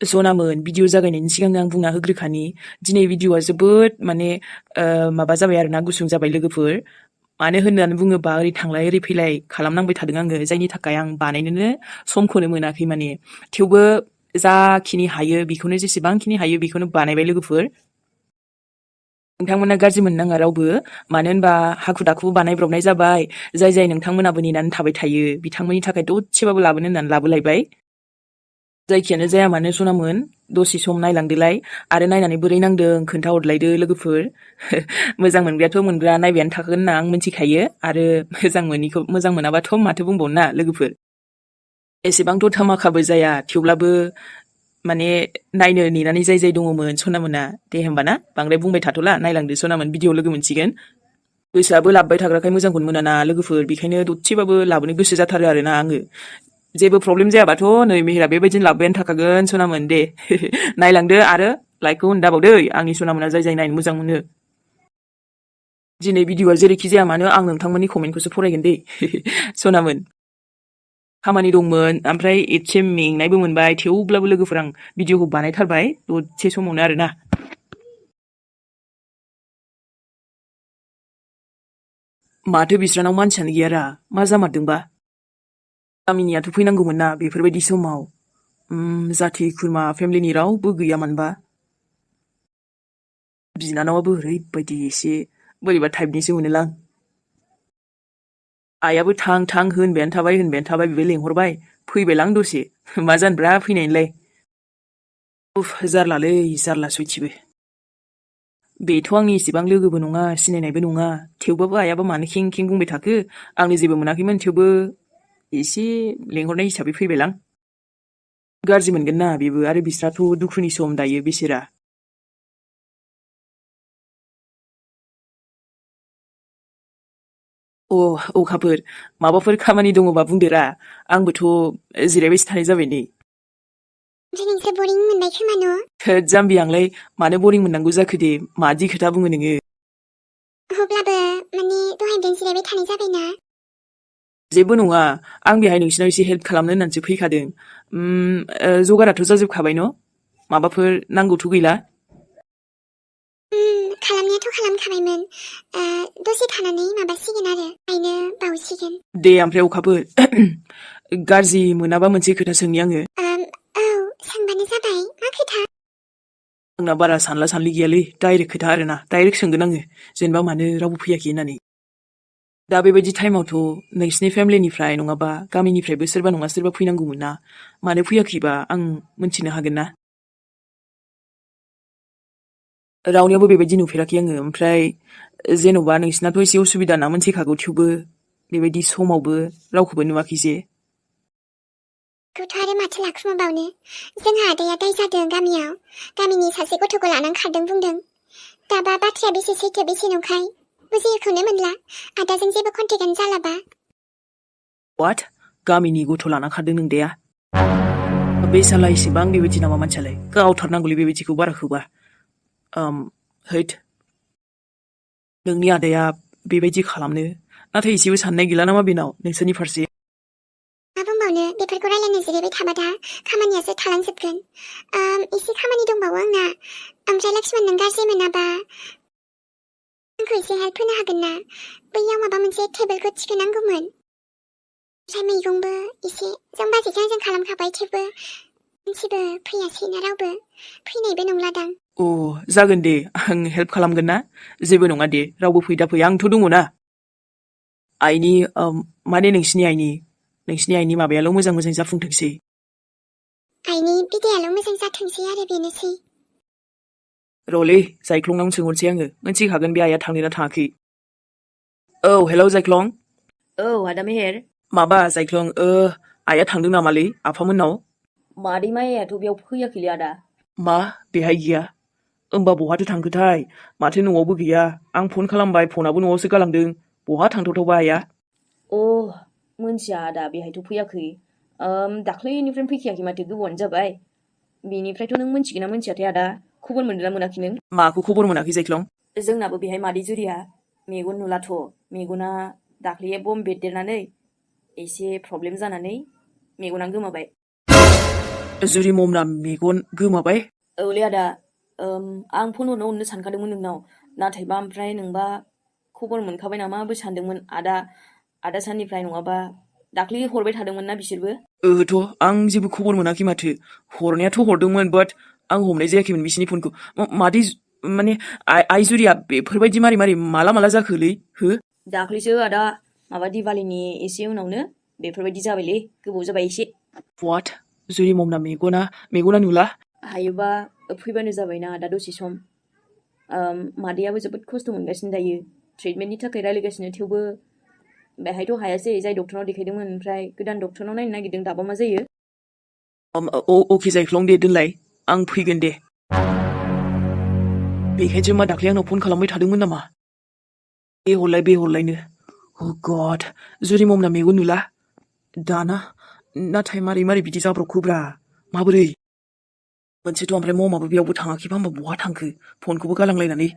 सनामोन video जागायनायनि सिगांनो आं बुंना होग्रोखानि दिनै भिडिअआ जोबोद माने माबा जाबाय आरोना गुसुं जाबाय लोगोफोर मानो होननानै बुङोबा ओरै थांलाय ओरै फैलाय खालामनांबाय थादों आङो जायनि थाखाय आं बानायनोनो समखौनो मोनाखै माने थेवबो जाखिनि हायो बेखौनो जेसेबांखिनि हायो बेखौनो बानायबाय लोगोफोर नोंथांमोना गाज्रि मोननाङा रावबो मानो होनबा हाखु दाखु बानायब्रबनाय जाबाय जाय नोंथांमोनाबो नेनानै थाबाय थायो बिथांमोननि थाखाय दसेबाबो लाबोनो होननानै लाबोलायबाय जायखियानो जाया मानो सनामोन दसे सम नायलांदोलाय आरो नायनानै बोरै नांदों खोन्थाहरलायदो लोगोफोर मोजां मोनग्रायाथ' मोनग्रा नायबायानो थाखागोन होनना आं मिथिखायो आरो मोजां मोनिखौ मोजां मोनाबाथ' माथो बुंबावनो ना लोगोफोर एसेबांथ' धामाखाबो जाया थेवब्लाबो माने नायनो नेनानै जाय दङमोन सनामोना दे होमबाना बांद्राय बुंबाय थाथ'ला नायलांदो सनामोन भिडिअ लोगो मोनसिगोन गोसोआबो लाबबाय थाग्राखाय मोजांखौनो मोनाना लोगोफोर बेखायनो दसेबाबो लाबोनो गोसो जाथारो आरोना आङो जेबो प्रब्लेम जायाबाथ' नै मेहेरा बेबायदिनो लाबबायानो थाखागोन सनामोन दे नायलांदो आरो लाइकखौ होनो दाबावदो आंनि सनामोना जाय नायनो मोजां मोनो दिनै भिडिअआ जेरैखि जाया मानो आं नोंथांमोननि कमेन्टखौसो फरायगोन दे सनामोन खामानि दंमोन ओमफ्राय एसे मेंनायबो मोनबाय थेवब्लाबो लोगोफोर आं भिडिअखौ बानायथारबाय दसे समावनो आरोना माथो बिस्रानाव मानसियानो गैयारा मा जामारदोंबा गामिनियाथ' फैनांगौमोन ना बेफोरबायदि समाव जाथि खुरमा फेमिलिनि रावबो गैयामोनबा बिनानावाबो ओरैबायदि एसे बोरैबा टाइपनिसो मोनोलां आइयाबो थां होनबायानो थाबाय बेबो लेंहरबाय फैबायलां दसे मा जानोब्रा फैनायनिलाय उफ जारलालै जारला सयथिबो बेथ' आंनि इसेबां लोगोबो नङा सिनायनायबो नङा थेवबाबो आइयाबो मानो खें बुंबाय थाखो आंनो जेबो मोनाखैमोन थेवबो एसे लेंहरनाय हिसाबै फैबायलां गाज्रि मोनगोन ना बेबो आरो बिस्राथ' दुखुनि सम दायो बिसोरा अखाफोर माबाफोर खामानि दङबा बुंदोरा आंबोथ' जिरायबायसो थानाय जाबाय नै दिनैसो बरिं मोनबाय खोमा न' थोद जाम्बि आंलाय मानो बरिं मोननांगौ जाखो दे मादि खोथा बुङो नोङो अब्लाबो माने दहायनिफ्रायनो जिरायबाय थानाय जाबायना जेबो नङा आं बेहाय नोंसिनाव एसे हेल्प खालामनो होननानैसो फैखादों जगाराथ' जाजोबखाबाय न' माबाफोर नांगौथ' गैला खालामनायाथ' खालामखाबायमोन दसे थानानै माबासिगोन आरो गायनो बावसिगोन दे ओमफ्राय अखाफोर गाज्रि मोनाबा मोनसे खोथा सोंनि आङो औ सोंबानो जाबाय मा खोथा आंना बारा सानला सानलि गैयालै डाइरेक्ट खोथा आरोना डाइरेक्ट सोंगोन आङो जेनेबा मानो रावबो फैयाखै होननानै दा बेबायदि टाइमावथ' नोंसिनि फेमिलिनिफ्राय नङाबा गामिनिफ्रायबो सोरबा नङा सोरबा फैनांगौमोन ना मानो फैयाखैबा आं मिन्थिनो हागोन ना रावनियावबो बेबायदि नुफेराखै आङो ओमफ्राय जेन'बा नोंसिनाथ' एसे उसुबिदा ना मोनथिखागौ थेवबो बेबायदि समावबो रावखौबो नुवाखै जे खौथ' आरो माथो लाखुमाबावनो जोंहा आदाया दाय जादों गामिनि सासे गथ'खौ लानानै खारदों बुंदों दाबा बाथ्राया बेसे सैथो बेसे नंखाय बुजियोखौनो मोनला आदाजों जेबो कन्टेक्टआनो जालाबा वाट गामिनि गथ' लाना खारदों नोंदाया बे साला इसेबां बेबायदि नामा मानसियालाय गावथारनांगौलै बेबायदिखौ बाराखौबा हैद नोंनि आदाया बेबायदि खालामनो नाथाय एसेबो साननाय गैला नामा बेनाव नोंसोरनि फारसे मा बुंबावनो बेफोरखौ रायलायनो जिरायबाय थाबा दा खामानियासो थालांजोबगोन एसे खामानि दंबावो आंना ओमफ्राय लक्ष्मण नों गाज्रि मोनाबा आंखौ एसे हेल्प होनो हागोन ना बैयाव माबा मोनसे टेबोलखौ थिखोनांगौमोन ओमफ्राय मैगंबो एसे जों बाजेटजों जों खालामखाबाय थेवबो मानसिबो फैयासैना रावबो फैनायबो नंलादां जागोन दे आं हेल्प खालामगोन ना जेबो नङा दे रावबो फैदा फै आंथ' दङ ना आइनि माने नोंसिनि आइनि माबायाल' मोजां जाफुंथोंसै आइनि बिदायाल' मोजां जाथोंसै आरो बेनोसै र'लै जायख्लंनाव सोंहरसै आङो मिन्थिखागोन बे आइया थांदोंना थाङाखै औ हेलौ जायख्लं औ आदा मेहेर माबा जायख्लं आइया थांदों नामालै आफामोननाव मादै मायाथ' बेयाव फैयाखैलै आदा मा बेहाय गैया होमबा बहाथो थांखोथाय माथो न'आवबो गैया आं फन खालामबाय फनाबो न'आवसो गालांदों बहा थांथावथावबा आइया मोनथिया आदा बेहायथ' फैयाखै दाख्लैनिफ्रायनो फैखायाखै माथो गोबावानो जाबाय बेनिफ्रायथ' नों मोनथिगोन ना मोनथियाथाय आदा खबर मोनदोंना मोनाखै नों माखौ खबर मोनाखै जायख्लं जोंनाबो बेहाय मादै जुरिया मेगन नुलाथ' मेगना दाख्लैयो बम बेरदेरनानै एसे प्रब्लेम जानानै मेगना गोमाबाय जुरि ममना मेगन गोमाबाय औलै आदा आं फन हरनो सानखादोंमोन नोंनाव नाथायबा ओमफ्राय नोंबा खबर मोनखाबाय नामाबो सानदोंमोन आदा साननिफ्राय नङाबा दाख्लि हरबाय थादोंमोन ना बिसोरबो ओहोथ' आं जेबो खबर मोनाखै माथो हरनायाथ' हरदोंमोन बाट आं हमनाय जायाखैमोन बिसिनि फनखौ मादै माने आइ जुरिया बेफोरबायदि मारै माला जाखोलै हो दाख्लैसो आदा माबा दिवालीनि एसे उनावनो बेफोरबायदि जाबायलै गोबाव जाबाय एसे वाट जुरि ममना मेगना नुला हायोबा फैबानो जाबायना आदा दसे सम मादैयाबो जोबोद खस्थ' मोनगासिनो दायो ट्रिटमेन्टनि थाखाय रायलायगासिनो थेवबो बेहायथ' हायासै जाय डक्टरनाव देखायदोंमोन ओमफ्राय गोदान डक्टरनाव नायनो नागिरदों दाबा मा जायो अके जायख्लं दे दोनलाय आं फैगोन दे बेखायनोसो मा दाख्लै आंनाव फन खालामबाय थादोंमोन नामा बे हरलायनो अ गड जुरि ममना मेगन नुला दाना नाथाय मारै बिदि जाब्रबखोब्रा माबोरै मोनसेथ' ओमफ्राय ममाबो बेयावबो थाङाखैबा होमबा बहा थांखो फनखौबो गालांलायनानै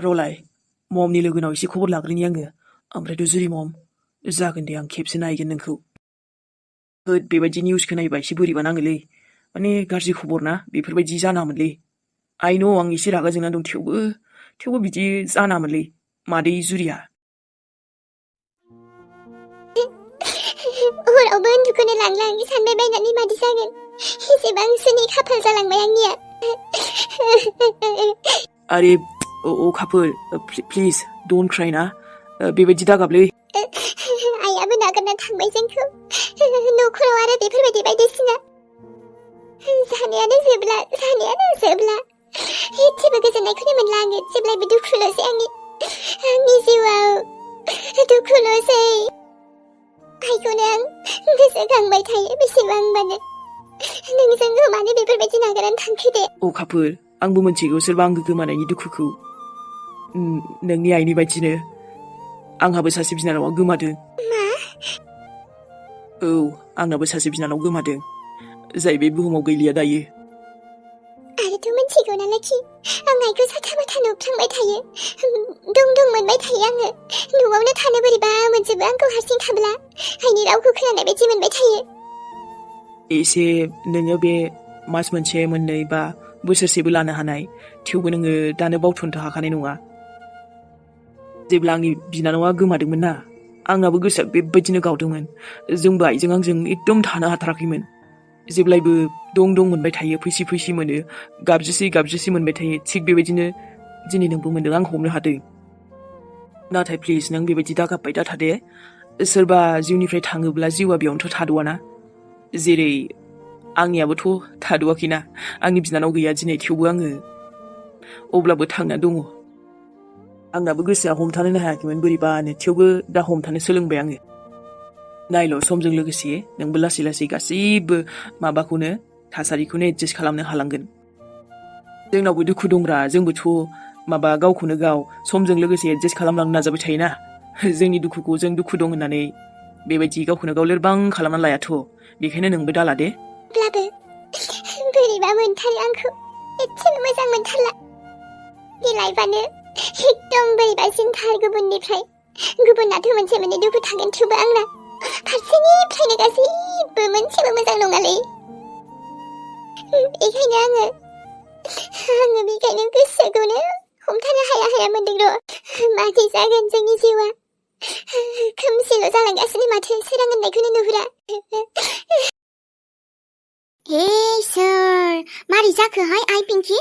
रलाय ममनि लोगोनाव एसे खबर लाग्रोनि आङो ओमफ्रायथ' जुरि मम जागोन दे आं खेबसे नायगोन नोंखौ होद बेबायदि निउस खोनायोबा एसे बोरैबा नाङोलै माने गाज्रि खबर ना बेफोरबायदि जानामोनलै आइ न' आं एसे रागा जोंना दं थेवबो बिदि जानामोनलै मादै जुरिया हरावबो उन्दुखोनो लांला आं सानबाय बायनानै मादि जागोन एसेबां सोनि खाफाल जालांबाय आंनिया आरे अखाफोर प्लिज डन्ट क्राइ ना बेबायदि दागाबलै आइयाबो नागारना थांबाय जोंखौ न'खराव आरो बेफोरबायदि बायदिसिना जानायानो जोबला एसेबो गोजोननायखौनो मोनला आङो जेब्लायबो दुखुल'सै आंनि जिउआव दुखुल'सै आइखौनो आं गोसोखांबाय थायो बेसेबांबानो नोंजों मानो बेफोरबायदि नागारनानै थांखो दे अखाफोर आंबो मिथिगौ सोरबा आंगो गोमानायनि दुखुखौ नोंनि आइनि बायदिनो आंहाबो सासे बिनानावा गोमादों मा औ आंनाबो सासे बिनानाव गोमादों जाय बे बुहुमाव गैलिया दायो आरोथ' मिथिगौ नालाखि आं आइखौ साथा नुफ्लांबाय थायो दं मोनबाय थायो आङो न'आवनो थानो बोरैबा मोनजोबो आंखौ हारसिं थाब्ला आइनि रावखौ खोनानाय बायदि मोनबाय थायो एसे नोङो बे मास मोनसे मोननै बा बोसोरसेबो लानो हानाय थेवबो नोङो दानो बावथ'नो हाखानाय नङा जेब्ला आंनि बिनानावा गोमादोंमोन ना आंनाबो गोसोआ बेबायदिनो गावदोंमोन जोंबो आइजों आंजों एकदम थानो हाथाराखैमोन जेब्लायबो दं मोनबाय थायो फैसि मोनो गाबज्रिसि मोनबाय थायो थिग बेबायदिनो दिनै नोंबो मोनदों आं हमनो हादों नाथाय प्लिज नों बेबायदि दागाबबाय दाथा दे सोरबा जिउनिफ्राय थाङोब्ला जिउआ बेयावनोथ' थाद'आना जेरै आंनियाबोथ' थाद'आखैना आंनि बिनानाव गैया दिनै थेवबो आङो अब्लाबो थांना दङ आंनाबो गोसोआ हमथानोनो हायाखैमोन बोरैबानो थेवबो दा हमथानो सोलोंबाय आङो नायल' समजों लोगोसे नोंबो लासै गासैबो माबाखौनो थासारिखौनो एडजास्ट खालामनो हालांगोन जोंनावबो दुखु दंब्रा जोंबोथ' गावखौनो गाव समजों लोगोसे एडजास्ट खालामलांनो नाजाबाय थायोना जोंनि दुखुखौ जों दुखु दं होननानै बेबायदि गावखौनो गाव लोरबां खालामना लायाथ' बेखायनो नोंबो दाला दे अब्लाबो बोरैबा मोनथारो आंखौ एसेबो मोजां मोनथारला बे लाइफआनो एकदम बोरैबासिनथार गुबुनाथ' मोनसे मोननै दुखु थागोन थेवबो आंना फारसेनिफ्रायनो गासैबो मोनसेबो मोजां नङालै बेखायनो गोसोखौनो हमथानो हाया मोनदों र' मादि जागोन जोंनि जिउआ खोमसिल' जालांगासिनो माथो सोरां होननायखौनो नुहुरा हे सोर मारै जाखोहाय आइ पिंकि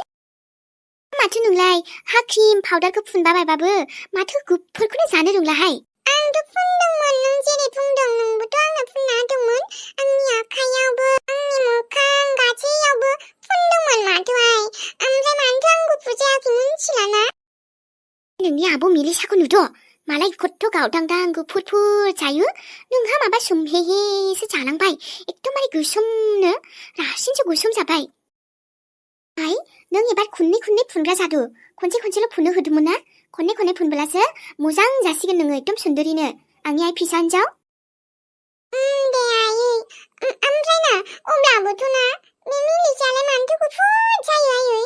माथो नोंलाय हा क्रिम पाउडारखौ फुनबा बायबाबो माथो गुफुरखौनो जानो रोंलाहाय आंथ' फुनदोंमोन नों जेरै बुंदों नोंबोथ' आंनो फुनना होदोंमोन आंनि आखायावबो आंनि मोखां गासैयावबो फुनदोंमोन माथोहाय ओमफ्राय मानोथो आं गुफुर जायाखै मिथिलाना नोंनि आब' मिलिसाखौ नुद' मालाय खथ' गावदांदां गुफुर जायो नोंहा माबा सोमहेहेसो जालांबाय एकदमबारे गोसोमनो रासिनसो गोसोम जाबाय आइ नों एबार खननै फुनग्रा जादो खनसेल' फुननो होदोंमोन ना खननै फुनब्लासो मोजां जासिगोन नोङो एकदम सुन्दरिनो आंनि आइ फिसा हिन्जाव दे आइ ओमफ्राय ना अब्लाबोथ' ना बे मिलिसायालाय मानोथो गुफुर जायो आयै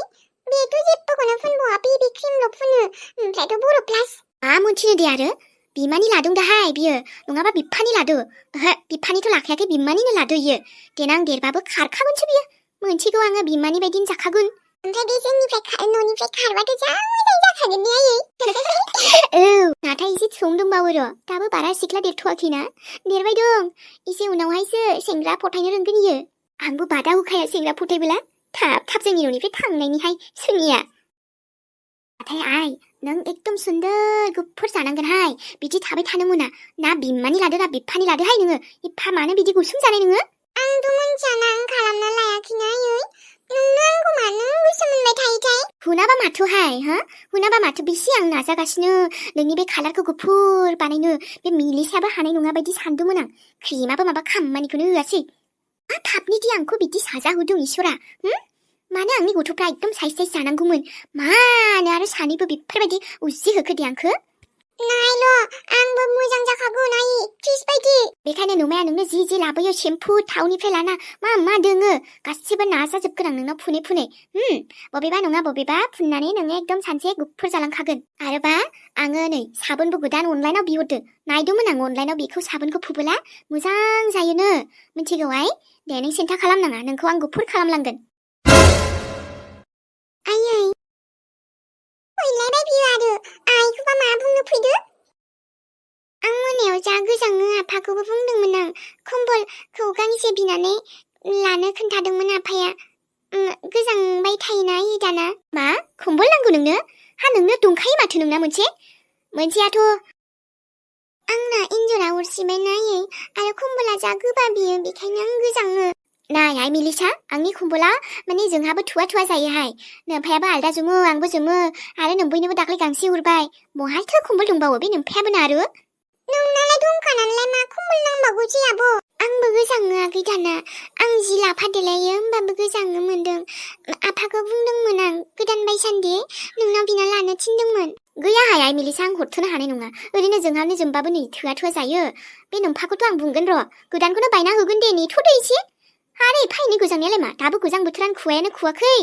बेथ' जेबोखौनो फुनबावा बेबि क्रिमल' फुनो ओमफ्रायथ' बर' प्लास मा मोनथिनो दे आरो बिमानि लादों दाहाय बियो नङाबा बिफानि लादो ओहो बिफानिथ' लाखायाखै बिमानिनो लादो इयो देनां देरबाबो खारखागोनसो बियो मोनसेखौ आङो बिमानि बायदिनो जाखागोन ओमफ्राय बे जोंनिफ्राय न'निफ्राय खारबाथ' जा मोजां जाखागोन ने आयै औ नाथाय एसे सम दंबावो र' दाबो बारा सिख्ला देरथ'वाखैना देरबाय दं एसे उनावहायसो सेंग्रा फथायनो रोंगोन इयो आंबो बादा होखाया सेंग्रा फथायबोला थाब थाब जोंनि न'निफ्राय थांनायनिहाय सोंनिया नाथाय आइ नों एकदम सुन्दर गुफुर जानांगोनहाय बिदि थाबाय थानो मोना ना बिमानि लादो ना बिफानि लादोहाय नोङो एफा मानो बिदि गुसुं जानाय नोङो आंथ' मोनथियाना आं खालामना लायाखैना आयै नोंनो आंखौ मानो गोसो मोनबाय थायोथाय हुनाबा माथोहाय हो हुनाबा माथो बेसे आं नाजागासिनो नोंनि बे खालारखौ गुफुर बानायनो बे मिलिसायाबो हानाय नङा बायदि सानदोंमोन आं क्रिमाबो माबा खामानिखौनो होआसै मा थाबनि दि आंखौ बिदि साजा होदों इसोरा मानो आंनि गथ'फ्रा एकदम साइज साइज जानांगौमोन मानो आरो सानैबो बेफोरबायदि उजिहोखो दे आंखो नायल' आंबो मोजां जाखागोन आइ एक्ट्रिस बायदि बेखायनो नोमाया नोंनो जि लाबोयो सेम्पु थावनिफ्राय लाना मा दोङो गासिबो नाजाजोबगोन आं नोंनाव फुनै फुनै बबेबा नङा बबेबा फुननानै नोङो एकदम सानसे गुफुर जालांखागोन आरोबा आङो नै साबोनबो गोदान अनलाइनाव बिहरदो नायदोंमोन आं अनलाइनाव बेखौ साबोनखौ फुबोला मोजां जायोनो मिथिगौ आइ दे नों सिन्था खालामनाङा नोंखौ आं गुफुर खालामलांगोन आयै फैलायबाय बियो आरो आइखौबा मा बुंनो फैदो आं मोनायाव जा गोजाङो आफाखौबो बुंदोंमोन आं कम्बलखौ गांसे बिनानै लानो खोन्थादोंमोन आफाया गोजांबाय थायोना दाना मा कम्बल नांगौ नोंनो हा नोंनो दंखायो माथो नोंना मोनसेयाथ' आंना इन्जुरा अरसिबाय नायै आरो कम्बला जा गोबा बियो बेखायनो आं गोजाङो नाय आइ मिलिसा आंनि कम्बला माने जोंहाबो थुवा जायोहाय नोम्फायाबो आलदा जोमो आंबो जोमो आरो नोम्बैनोबो दाख्लै गांसे हरबाय बहायथो कम्बल दंबावो बे नोम्फायाबो ना आरो नोंनालाय दंखानानैलाय मा कम्बल नांबावगौ जे आब' आंबो गोजाङो आगै दाना आं जि लाफादेलायो होमबाबो गोजाङो मोनदों आफाखौ बुंदोंमोन आं गोदान बायसान्दि नोंनाव बिना लानो थिनदोंमोन गैयाहाय आइ मिलिसा आं हरथ'नो हानाय नङा ओरैनो जोंहानो जोमबाबो नै थोआ जायो बे नोम्फाखौथ' आं बुंगोन र' गोदानखौनो बायना होगोन दे नेथ'दो एसे आरे फाइनि गोजांनायालाय मा दाबो गोजां बोथोरानो खुवायानो खुवाखै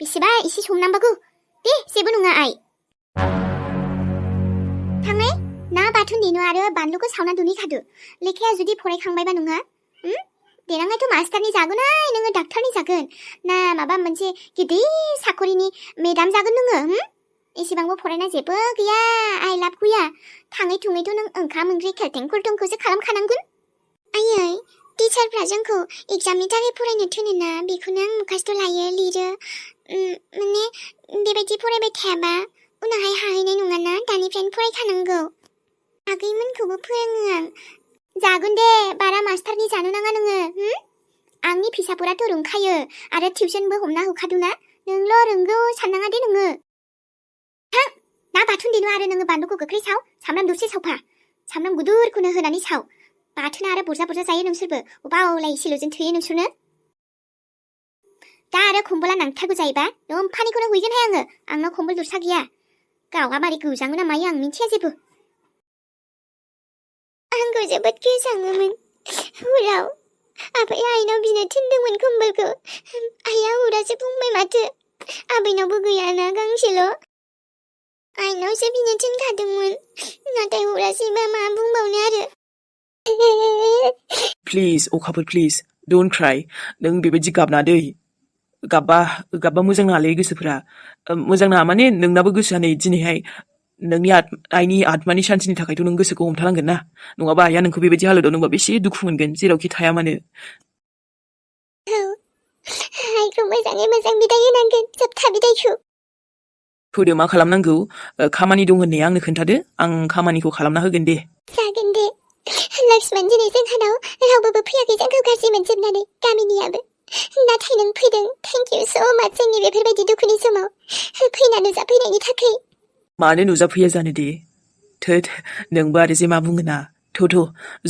बेसेबा एसे सम नांबावगौ दे जेबो नङा आइ थांनाय ना बाथोन देनो आरो बानलुखौ सावना दोनहैखादो लेखाया जुदि फरायखांबायबा नोंहा देनांहायथ' मास्टारनि जागोनहाय नोङो डाक्टारनि जागोन ना माबा मोनसे गिदिर साखरिनि मेदाम जागोन नोङो एसेबांबो फरायना जेबो गैया आइ लाब गैया थाङै थुङैथ' नों ओंखाम ओंख्रि खेलथें खुलथेंखौसो खालामखानांगोन आयै टिचारफ्रा जोंखौ एग्जामनि थाखाय फरायनो थिनोना बेखौनो आं मुखास्थ' लायो लिरो माने बेबायदि फरायबाय थायाबा उनावहाय हाहैनाय नङाना दानिफ्रायनो फरायखानांगौ आगैमोनखौबो फोरोङो आं जागोन दे बारा मास्टारनि जानो नाङा नोङो आंनि फिसाफोराथ' रोंखायो आरो टिउसनबो हमना होखादोंना नोंल' रोंगौ साननाङा दे नोङो ना बाथोन देनो आरो नोङो बानलुखौ गोख्रै साव सामब्राम दरसे सावफा सामब्राम गुदुरखौनो होनानै साव बाथोना आरो बुरजा जायो नोंसोरबो अबावलाय एसेल'जों थोयो नोंसोरनो दा आरो कम्बला नांथारगौ जायोबा नोम्फानिखौनो हैगोनहाय आङो आंनाव कम्बल दरसा गैया गावहा मारै गोजाङो ना मायो आं मिन्थिया जेबो आंखौ जोबोद गोजाङोमोन हराव आफाया आइनाव बिनो थिनदोंमोन कम्बलखौ आइया हरासो बुंबाय माथो आबैनावबो गैयाना गांसेल' आइनावसो बिनो थिनखादोंमोन नाथाय हरासैबा मा बुंबावनो आरो प्लिज अखाफोर प्लिज डोन्ट क्राइ नों बेबायदि गाबनादै गाबबा मोजां नङालै गोसोफोरा मोजां नङा माने नोंनाबो गोसोआ नै दिनैहाय नोंनि आइनि आत्मानि शान्तिनि थाखायथ' नों गोसोखौ हमथानांगोन ना नङाबा आइया नोंखौ बेबायदि हालोदाव नोंबा बेसे दुखु मोनगोन जेरावखि थाया मानो आइखौ मोजाङै मोजां बिदाय होनांगोन जोबथा बिदायखौ होदो मा खालामनांगौ खामानि दं होननाया आंनो खोन्थादो आं खामानिखौ खालामना होगोन दे जागोन दे लक्ष्मण दिनै जोंहानाव रावबो फैयाखै जोंखौ गाज्रि मोनजोबनानै गामिनियाबो नाथाय नों फैदों थेंक इउ स' माच जोंनि बेफोरबायदि दुखुनि समाव फैना नुजाफैनायनि थाखाय मानो नुजाफैया जानो दे थोद नोंबो आरो जे मा बुङो ना थ'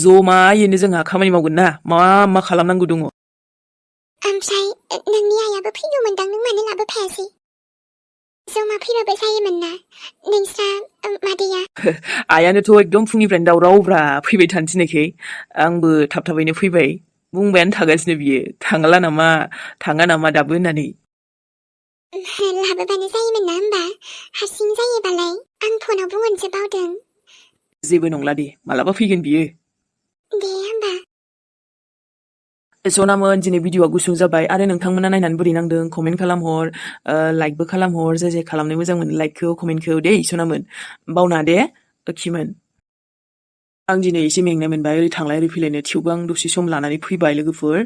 जमायैनो जोंहा खामानि मावगोन ना मा खालामनांगौ दङ ओमफ्राय नोंनि आइयाबो फैगौमोनदां नों मानो लाबोफायासै जमा फैबाबो जायोमोन ना नोंस्रा मादैया आइयानोथ' एकदम फुंनिफ्रायनो दावरावब्रा फैबाय थानो थिननायखाय आंबो थाबैनो फैबाय बुंबायानो थागासिनो बियो थाङा नामा दाबो होननानै लाबोबानो जायोमोन ना होमबा हारसिं जायोबालाय आं फनाव बुंहरनोसो बावदों जेबो नंला दे मालाबा फैगोन बियो दे होमबा सनामोन दिनै भिडिअआ गुसुं जाबाय आरो नोंथांमोना नायनानै बोरै नांदों कमेन्ट खालामहर लाइकबो खालामहर जाय जाय खालामनो मोजां मोनो लाइकखौ कमेन्टखौ दे सनामोन बावना दे ओखिमोन आं दिनै एसे मेंनाय मोनबाय ओरै थांलाय ओरै फैलायनो थेवबो आं दसे सम लानानै फैबाय लोगोफोर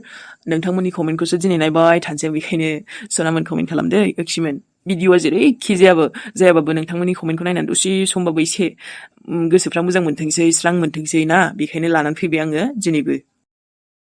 नोंथांमोननि कमेन्टखौसो दिनै नायबाय थानोसै बेखायनो सनामोन कमेन्ट खालामदो ओखिमोन भिडिअआ जेरैखि जायाबाबो नोंथांमोननि कमेन्टखौ नायनानै दसे समबाबो एसे गोसोफ्रा मोजां मोनथोंसै स्रां मोनथोंसै ना बेखायनो लानानै फैबाय आङो दिनैबो